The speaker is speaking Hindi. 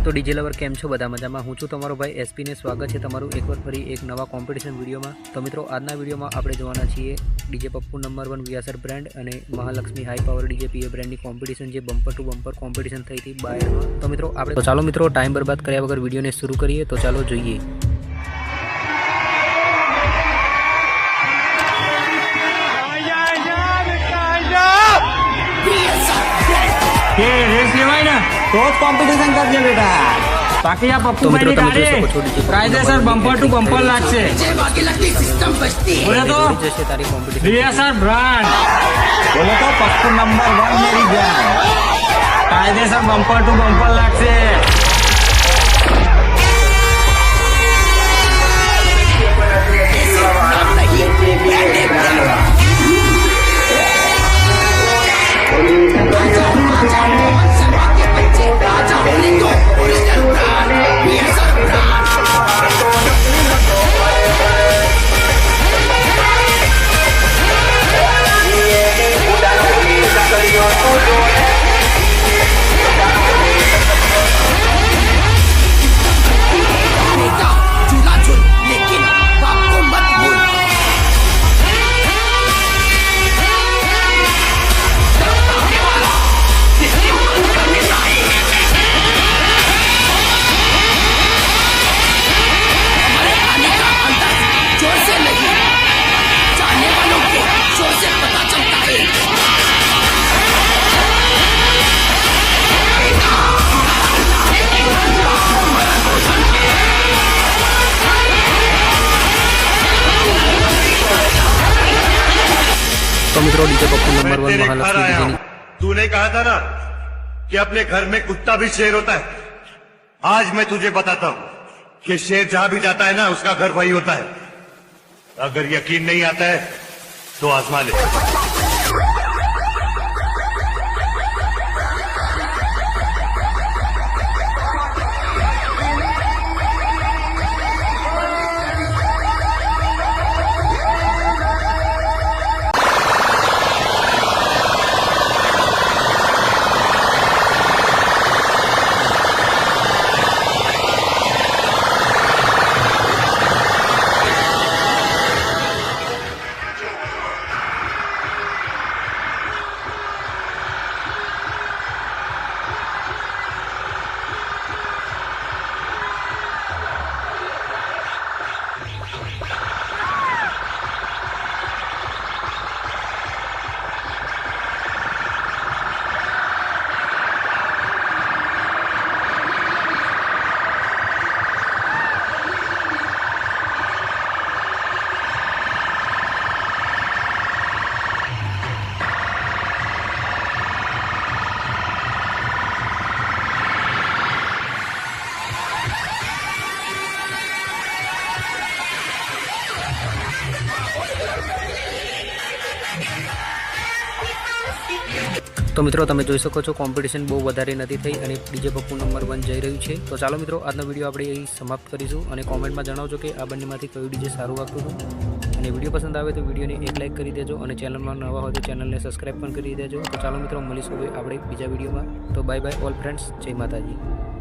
तो डीजे लवर केम छो बधा मजामां। हूँ छुं तमारो भाई एसपी ने स्वागत है तमारुं एक बार फरी एक नवा कॉम्पिटिशन वीडियो में। तो मित्रों आजना वीडियो में आपणे जोवाना छीए DJ Pappu number 1 VSR brand अने Mahalaxmi high power DJ PA brand की कॉम्पिटिशन जे बम्पर टू बम्पर कॉम्पिटिशन थई थी बाहर में। तो मित्रों आपणे तो चालो मित्रों टाइम बर्बाद कर्या वगर वीडियो ने शुरू करिए। तो चालो जोईए। रेस लेवाय ना तोच कॉम्पिटिशन करजे बेटा। बाकी या पप्पू भाई ની ગાડી કાયદેસર બમ્પર ટુ બમ્પર લાગશે। બોલે તો વીએસઆર બ્રાન્ડ, બોલે તો પપ્પુ નંબર 1 मेरी जान, કાયદેસર બમ્પર ટુ બમ્પર લાગશે। तो मित्रों DJ Pappu number 1 Mahalakshmi DJ ने तूने कहा था ना कि अपने घर में कुत्ता भी शेर होता है। आज मैं तुझे बताता हूं कि शेर जहां भी जाता है ना उसका घर वही होता है। अगर यकीन नहीं आता है तो आजमा ले। तो मित्रों तमे जोई शको छो कॉम्पिटिशन बहुत वधारे नथी थई अने डीजे पप्पू नंबर 1 जई रह्युं छे। तो चालो मित्रों आजनो विडियो आपणे અહીં समाप्त करीशुं अने कॉमेंट में जणावजो के आ बंनेमांथी कयुं डीजे सारुं लागतुं हतुं। अने विडियो पसंद आवे तो विडियो ने एक लाइक करी देजो अने चेनल में नवा हो तो चेनल ने सब्सक्राइब पण करी देजो। तो चालो मित्रों मळीशुं आपणे बीजा विडियो में। तो बाय बाय ऑल फ्रेंड्स, जय माताजी।